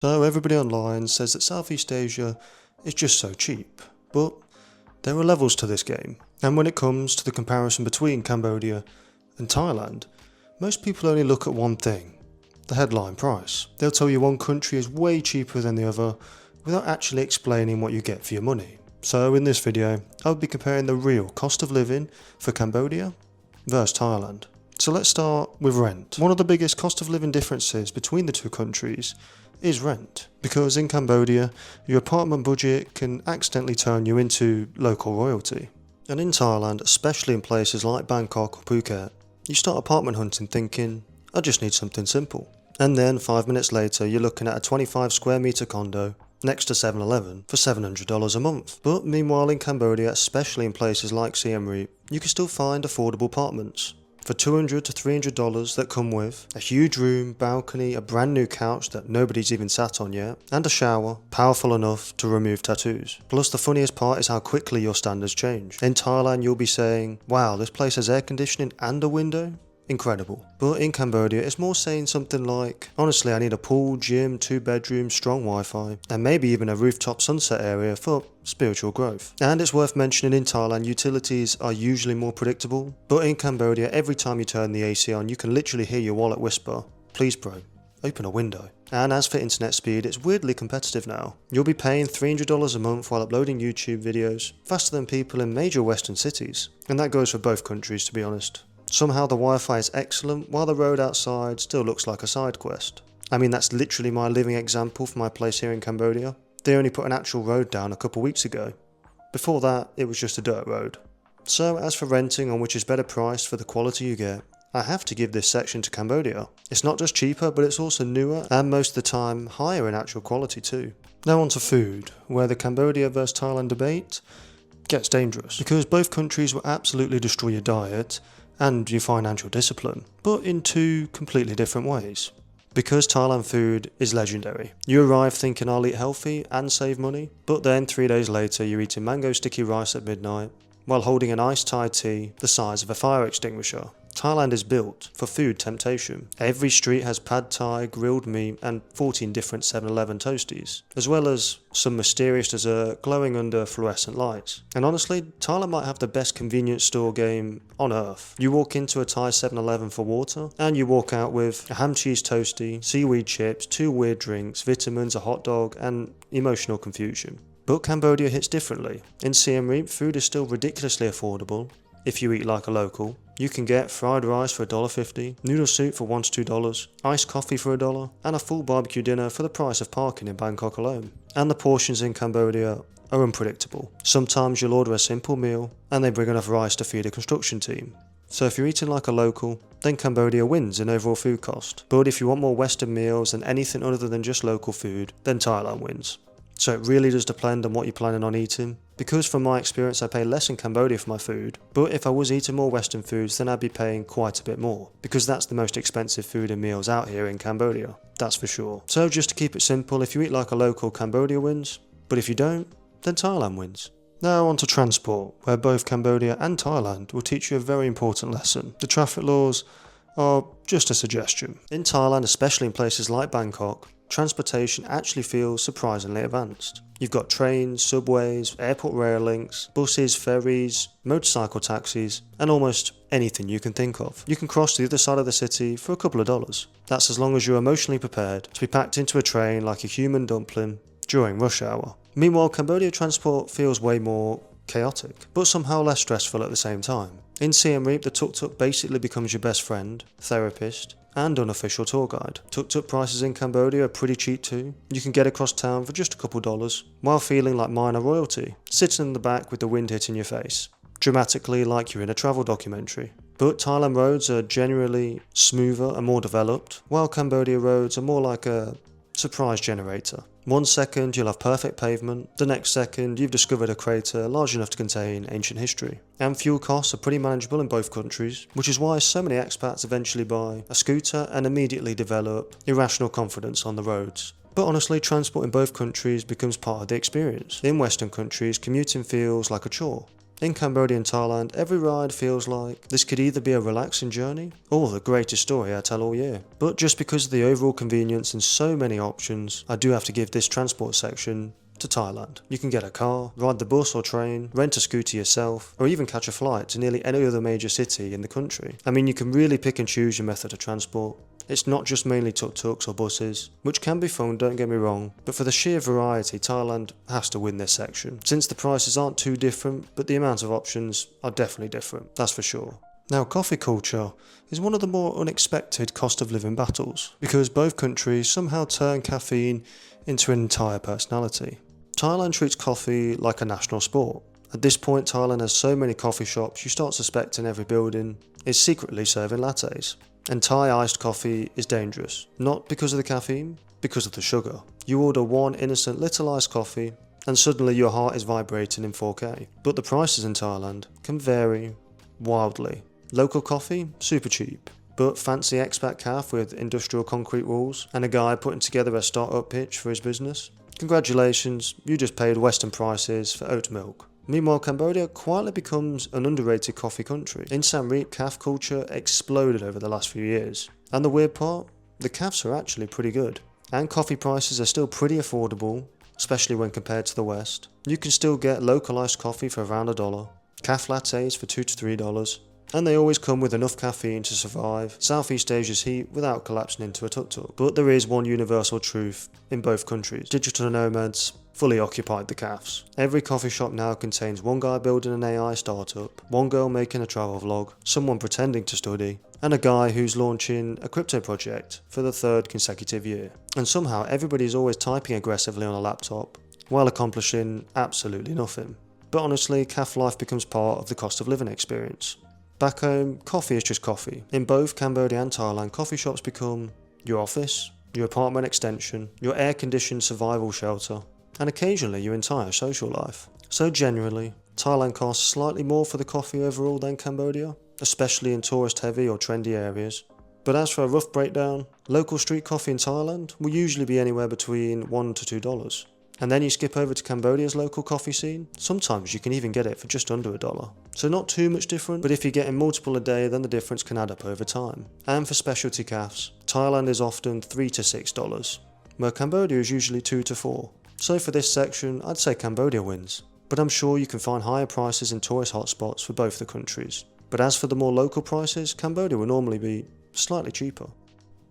So everybody online says that Southeast Asia is just so cheap, but there are levels to this game, and when it comes to the comparison between Cambodia and Thailand, most people only look at one thing, the headline price. They'll tell you one country is way cheaper than the other without actually explaining what you get for your money. So in this video, I'll be comparing the real cost of living for Cambodia versus Thailand. So let's start with rent. One of the biggest cost of living differences between the two countries is rent, because in Cambodia your apartment budget can accidentally turn you into local royalty. And in Thailand, especially in places like Bangkok or Phuket, you start apartment hunting thinking, I just need something simple. And then 5 minutes later you're looking at a 25 square meter condo next to 7-Eleven for $700 a month. But meanwhile in Cambodia, especially in places like Siem Reap, you can still find affordable apartments for $200 to $300 that come with a huge room, balcony, a brand new couch that nobody's even sat on yet, and a shower powerful enough to remove tattoos. Plus the funniest part is how quickly your standards change. In Thailand you'll be saying, wow, this place has air conditioning and a window? Incredible. But in Cambodia it's more saying something like, honestly I need a pool, gym, 2 bedrooms, strong Wi-Fi, and maybe even a rooftop sunset area for spiritual growth. And it's worth mentioning in Thailand utilities are usually more predictable, but in Cambodia every time you turn the AC on you can literally hear your wallet whisper, please bro, open a window. And as for internet speed, it's weirdly competitive now. You'll be paying $300 a month while uploading YouTube videos, faster than people in major western cities. And that goes for both countries, to be honest. Somehow the Wi-Fi is excellent while the road outside still looks like a side quest. I mean, that's literally my living example for my place here in Cambodia. They only put an actual road down a couple weeks ago. Before that, it was just a dirt road. So as for renting on which is better priced for the quality you get, I have to give this section to Cambodia. It's not just cheaper, but it's also newer and most of the time higher in actual quality too. Now on to food, where the Cambodia versus Thailand debate gets dangerous, because both countries will absolutely destroy your diet and your financial discipline, but in two completely different ways. Because Thailand food is legendary. You arrive thinking I'll eat healthy and save money, but then 3 days later you're eating mango sticky rice at midnight while holding an iced Thai tea the size of a fire extinguisher. Thailand is built for food temptation. Every street has pad thai, grilled meat and 14 different 7-Eleven toasties, as well as some mysterious dessert glowing under fluorescent lights. And honestly, Thailand might have the best convenience store game on earth. You walk into a Thai 7-Eleven for water, and you walk out with a ham cheese toastie, seaweed chips, 2 weird drinks, vitamins, a hot dog and emotional confusion. But Cambodia hits differently. In Siem Reap, food is still ridiculously affordable. If you eat like a local, you can get fried rice for $1.50, noodle soup for $1 to $2, iced coffee for $1, and a full barbecue dinner for the price of parking in Bangkok alone. And the portions in Cambodia are unpredictable. Sometimes you'll order a simple meal, and they bring enough rice to feed a construction team. So if you're eating like a local, then Cambodia wins in overall food cost. But if you want more Western meals and anything other than just local food, then Thailand wins. So it really does depend on what you're planning on eating, because from my experience I pay less in Cambodia for my food, but if I was eating more Western foods then I'd be paying quite a bit more, because that's the most expensive food and meals out here in Cambodia, that's for sure. So just to keep it simple, if you eat like a local, Cambodia wins, but if you don't, then Thailand wins. Now on to transport, where both Cambodia and Thailand will teach you a very important lesson. The traffic laws are just a suggestion. In Thailand, especially in places like Bangkok, transportation actually feels surprisingly advanced. You've got trains, subways, airport rail links, buses, ferries, motorcycle taxis, and almost anything you can think of. You can cross to the other side of the city for a couple of dollars. That's as long as you're emotionally prepared to be packed into a train like a human dumpling during rush hour. Meanwhile, Cambodia transport feels way more chaotic, but somehow less stressful at the same time. In Siem Reap, the tuk-tuk basically becomes your best friend, therapist, and unofficial tour guide. Tuk-tuk prices in Cambodia are pretty cheap too. You can get across town for just a couple dollars, while feeling like minor royalty, sitting in the back with the wind hitting your face, dramatically like you're in a travel documentary. But Thailand roads are generally smoother and more developed, while Cambodia roads are more like a surprise generator. 1 second you'll have perfect pavement, the next second you've discovered a crater large enough to contain ancient history. And fuel costs are pretty manageable in both countries, which is why so many expats eventually buy a scooter and immediately develop irrational confidence on the roads. But honestly, transport in both countries becomes part of the experience. In Western countries, commuting feels like a chore. In Cambodia and Thailand, every ride feels like this could either be a relaxing journey or the greatest story I tell all year. But just because of the overall convenience and so many options, I do have to give this transport section to Thailand. You can get a car, ride the bus or train, rent a scooter yourself, or even catch a flight to nearly any other major city in the country. I mean, you can really pick and choose your method of transport. It's not just mainly tuk-tuks or buses, which can be fun, don't get me wrong, but for the sheer variety, Thailand has to win this section, since the prices aren't too different, but the amount of options are definitely different, that's for sure. Now, coffee culture is one of the more unexpected cost of living battles, because both countries somehow turn caffeine into an entire personality. Thailand treats coffee like a national sport. At this point, Thailand has so many coffee shops you start suspecting every building is secretly serving lattes. And Thai iced coffee is dangerous, not because of the caffeine, because of the sugar. You order one innocent little iced coffee and suddenly your heart is vibrating in 4K. But the prices in Thailand can vary wildly. Local coffee, super cheap. But fancy expat cafe with industrial concrete walls and a guy putting together a startup pitch for his business? Congratulations, you just paid Western prices for oat milk. Meanwhile, Cambodia quietly becomes an underrated coffee country. In Siem Reap, caf culture exploded over the last few years. And the weird part? The cafes are actually pretty good. And coffee prices are still pretty affordable, especially when compared to the West. You can still get local iced coffee for around $1, caf lattes for $2 to $3, and they always come with enough caffeine to survive Southeast Asia's heat without collapsing into a tuk-tuk. But there is one universal truth in both countries. Digital nomads fully occupied the cafes. Every coffee shop now contains one guy building an AI startup, one girl making a travel vlog, someone pretending to study, and a guy who's launching a crypto project for the third consecutive year. And somehow everybody's always typing aggressively on a laptop while accomplishing absolutely nothing. But honestly, caf life becomes part of the cost of living experience. Back home, coffee is just coffee. In both Cambodia and Thailand, coffee shops become your office, your apartment extension, your air-conditioned survival shelter, and occasionally your entire social life. So generally, Thailand costs slightly more for the coffee overall than Cambodia, especially in tourist-heavy or trendy areas. But as for a rough breakdown, local street coffee in Thailand will usually be anywhere between $1 to $2. And then you skip over to Cambodia's local coffee scene, sometimes you can even get it for just under $1. So not too much different, but if you're getting multiple a day, then the difference can add up over time. And for specialty cafes, Thailand is often $3 to $6, where Cambodia is usually $2 to $4. So for this section, I'd say Cambodia wins, but I'm sure you can find higher prices in tourist hotspots for both the countries. But as for the more local prices, Cambodia will normally be slightly cheaper.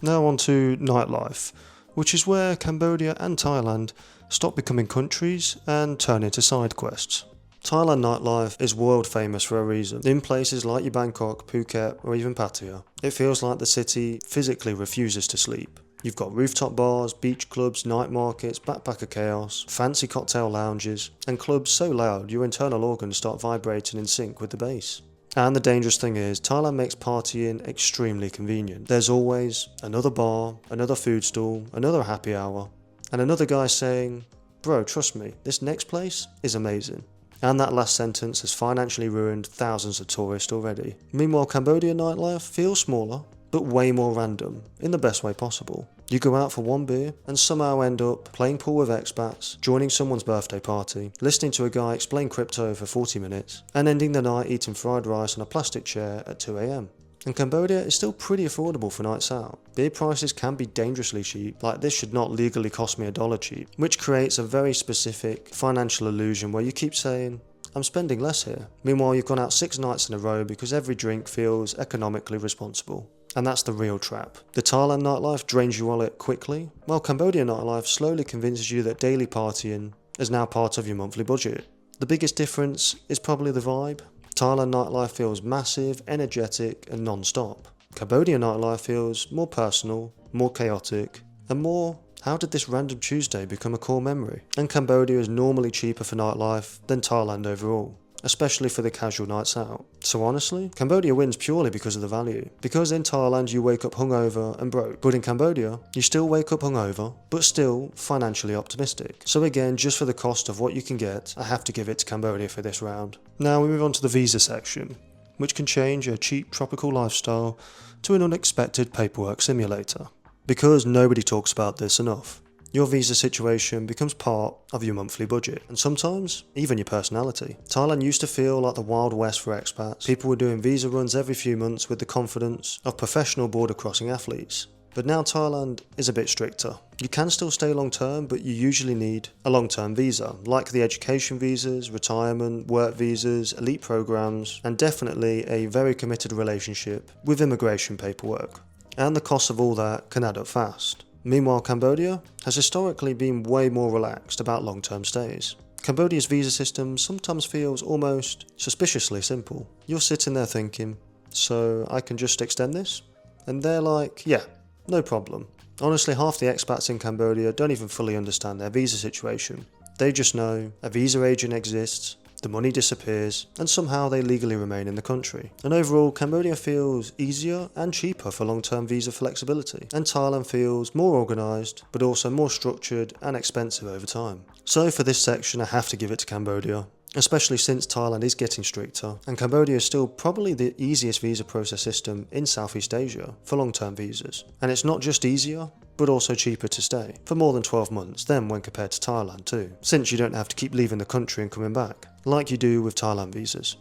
Now on to nightlife, which is where Cambodia and Thailand stop becoming countries and turn into side quests. Thailand nightlife is world famous for a reason. In places like your Bangkok, Phuket or even Pattaya, it feels like the city physically refuses to sleep. You've got rooftop bars, beach clubs, night markets, backpacker chaos, fancy cocktail lounges, and clubs so loud your internal organs start vibrating in sync with the bass. And the dangerous thing is, Thailand makes partying extremely convenient. There's always another bar, another food stall, another happy hour, and another guy saying, "Bro, trust me, this next place is amazing." And that last sentence has financially ruined thousands of tourists already. Meanwhile, Cambodia nightlife feels smaller, but way more random, in the best way possible. You go out for one beer and somehow end up playing pool with expats, joining someone's birthday party, listening to a guy explain crypto for 40 minutes, and ending the night eating fried rice on a plastic chair at 2 AM. And Cambodia is still pretty affordable for nights out. Beer prices can be dangerously cheap, like this should not legally cost me $1 cheap, which creates a very specific financial illusion where you keep saying, "I'm spending less here." Meanwhile, you've gone out 6 nights in a row because every drink feels economically responsible. And that's the real trap. The Thailand nightlife drains your wallet quickly, while Cambodian nightlife slowly convinces you that daily partying is now part of your monthly budget. The biggest difference is probably the vibe. Thailand nightlife feels massive, energetic, and non-stop. Cambodian nightlife feels more personal, more chaotic, and more, how did this random Tuesday become a core memory? And Cambodia is normally cheaper for nightlife than Thailand overall, especially for the casual nights out. So honestly, Cambodia wins purely because of the value. Because in Thailand you wake up hungover and broke, but in Cambodia you still wake up hungover, but still financially optimistic. So again, just for the cost of what you can get, I have to give it to Cambodia for this round. Now we move on to the visa section, which can change a cheap tropical lifestyle to an unexpected paperwork simulator. Because nobody talks about this enough. your visa situation becomes part of your monthly budget, and sometimes even your personality. Thailand used to feel like the Wild West for expats. People were doing visa runs every few months with the confidence of professional border crossing athletes. But now Thailand is a bit stricter. You can still stay long term, but you usually need a long term visa, like the education visas, retirement, work visas, elite programs, and definitely a very committed relationship with immigration paperwork. And the cost of all that can add up fast. Meanwhile, Cambodia has historically been way more relaxed about long term stays. Cambodia's visa system sometimes feels almost suspiciously simple. You're sitting there thinking, so I can just extend this? And they're like, yeah. No problem. Honestly, half the expats in Cambodia don't even fully understand their visa situation. They just know a visa agent exists, the money disappears, and somehow they legally remain in the country. And overall, Cambodia feels easier and cheaper for long-term visa flexibility, and Thailand feels more organised, but also more structured and expensive over time. So for this section, I have to give it to Cambodia, especially since Thailand is getting stricter, and Cambodia is still probably the easiest visa process system in Southeast Asia for long-term visas. And it's not just easier, but also cheaper to stay, for more than 12 months then when compared to Thailand too, since you don't have to keep leaving the country and coming back, like you do with Thailand visas.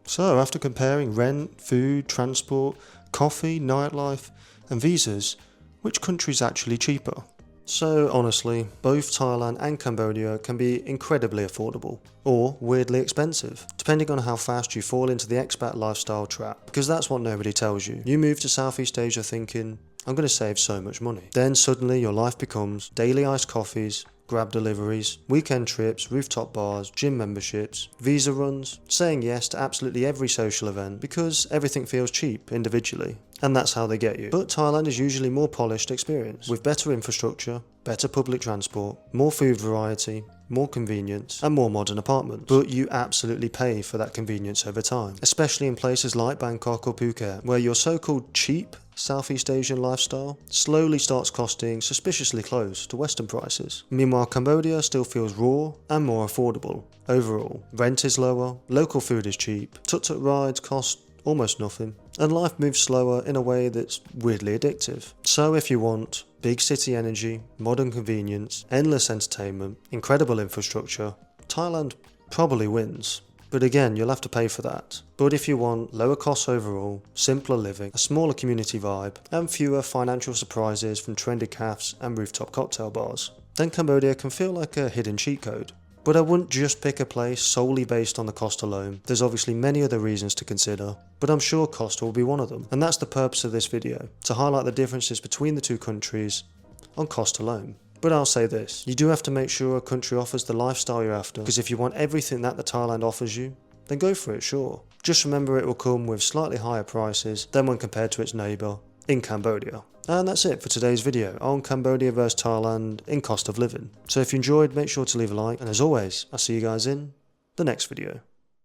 So after comparing rent, food, transport, coffee, nightlife, and visas, which country is actually cheaper? So honestly, both Thailand and Cambodia can be incredibly affordable, or weirdly expensive, depending on how fast you fall into the expat lifestyle trap, because that's what nobody tells you. You move to Southeast Asia thinking, I'm going to save so much money. Then suddenly your life becomes daily iced coffees, grab deliveries, weekend trips, rooftop bars, gym memberships, visa runs, saying yes to absolutely every social event because everything feels cheap individually. And that's how they get you. But Thailand is usually more polished experience, with better infrastructure, better public transport, more food variety, more convenience, and more modern apartments. But you absolutely pay for that convenience over time, especially in places like Bangkok or Phuket, where your so-called cheap Southeast Asian lifestyle slowly starts costing suspiciously close to Western prices. Meanwhile, Cambodia still feels raw and more affordable. Overall, rent is lower, local food is cheap, tuk-tuk rides cost almost nothing, and life moves slower in a way that's weirdly addictive. So if you want big city energy, modern convenience, endless entertainment, incredible infrastructure, Thailand probably wins. But again, you'll have to pay for that. But if you want lower costs overall, simpler living, a smaller community vibe, and fewer financial surprises from trendy cafes and rooftop cocktail bars, then Cambodia can feel like a hidden cheat code. But I wouldn't just pick a place solely based on the cost alone. There's obviously many other reasons to consider, but I'm sure cost will be one of them. And that's the purpose of this video, to highlight the differences between the two countries on cost alone. But I'll say this, you do have to make sure a country offers the lifestyle you're after, because if you want everything that the Thailand offers you, then go for it, sure. Just remember it will come with slightly higher prices than when compared to its neighbour in Cambodia. And that's it for today's video on Cambodia vs Thailand in cost of living. So if you enjoyed, make sure to leave a like, and as always, I'll see you guys in the next video.